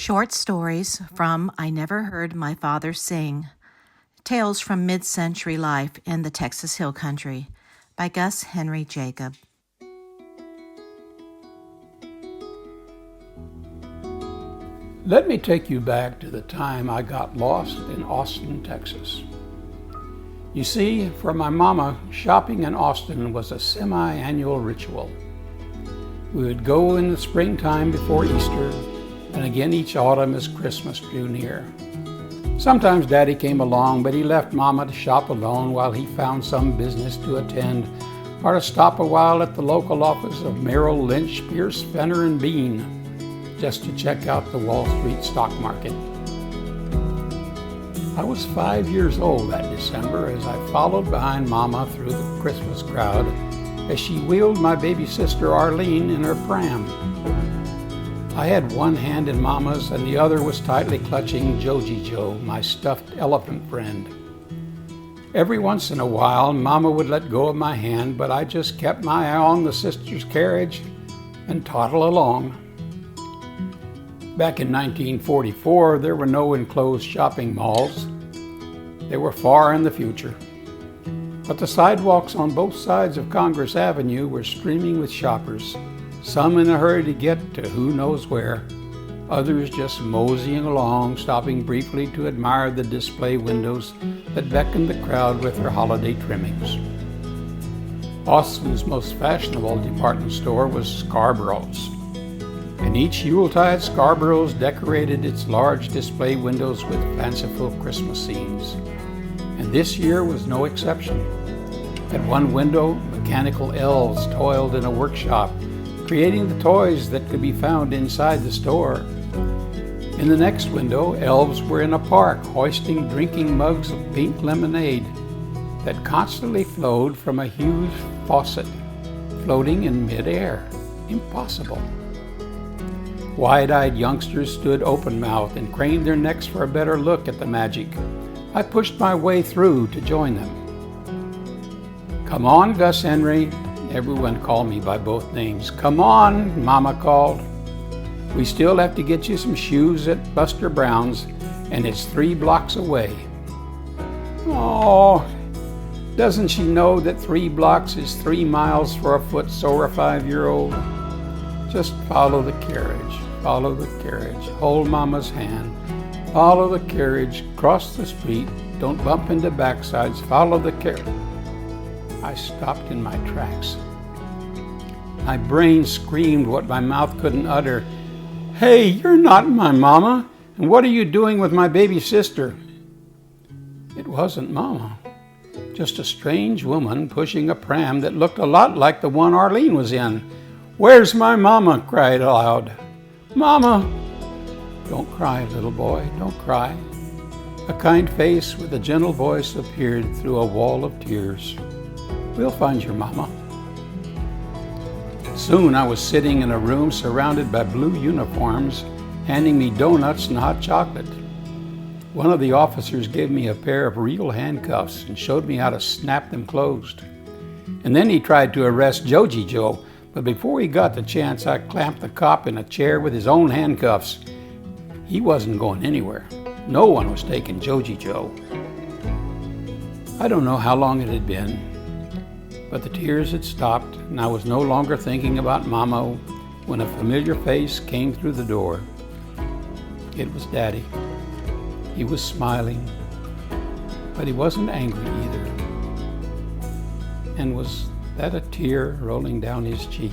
Short stories from I Never Heard My Father Sing, Tales from Mid-Century Life in the Texas Hill Country by Gus Henry Jacob. Let me take you back to the time I got lost in Austin, Texas. You see, for my mama, shopping in Austin was a semi-annual ritual. We would go in the springtime before Easter, and again each autumn as Christmas drew near. Sometimes Daddy came along, but he left Mama to shop alone while he found some business to attend, or to stop a while at the local office of Merrill Lynch, Pierce, Fenner, and Bean, just to check out the Wall Street stock market. I was 5 years old that December as I followed behind Mama through the Christmas crowd as she wheeled my baby sister Arlene in her pram. I had one hand in Mama's and the other was tightly clutching Joji Joe, my stuffed elephant friend. Every once in a while, Mama would let go of my hand, but I just kept my eye on the sister's carriage and toddle along. Back in 1944, there were no enclosed shopping malls. They were far in the future. But the sidewalks on both sides of Congress Avenue were streaming with shoppers, some in a hurry to get to who knows where, others just moseying along, stopping briefly to admire the display windows that beckoned the crowd with their holiday trimmings. Austin's most fashionable department store was Scarborough's. And each Yuletide, Scarborough's decorated its large display windows with fanciful Christmas scenes. And this year was no exception. At one window, mechanical elves toiled in a workshop, creating the toys that could be found inside the store. In the next window, elves were in a park, hoisting drinking mugs of pink lemonade that constantly flowed from a huge faucet, floating in midair. Impossible. Wide-eyed youngsters stood open-mouthed and craned their necks for a better look at the magic. I pushed my way through to join them. "Come on, Gus Henry." Everyone called me by both names. "Come on," Mama called. "We still have to get you some shoes at Buster Brown's, and it's 3 blocks away." Oh, doesn't she know that 3 blocks is 3 miles for a foot-sore 5-year-old? Just follow the carriage, follow the carriage, hold Mama's hand, follow the carriage, cross the street, don't bump into backsides, follow the carriage. I stopped in my tracks. My brain screamed what my mouth couldn't utter. "Hey, you're not my Mama, and what are you doing with my baby sister?" It wasn't Mama, just a strange woman pushing a pram that looked a lot like the one Arlene was in. "Where's my Mama?" cried aloud. "Mama!" "Don't cry, little boy, don't cry." A kind face with a gentle voice appeared through a wall of tears. "We'll find your Mama." Soon I was sitting in a room surrounded by blue uniforms, handing me donuts and hot chocolate. One of the officers gave me a pair of real handcuffs and showed me how to snap them closed. And then he tried to arrest Joji Joe, but before he got the chance, I clamped the cop in a chair with his own handcuffs. He wasn't going anywhere. No one was taking Joji Joe. I don't know how long it had been, but the tears had stopped, and I was no longer thinking about Mama when a familiar face came through the door. It was Daddy. He was smiling, but he wasn't angry either. And was that a tear rolling down his cheek?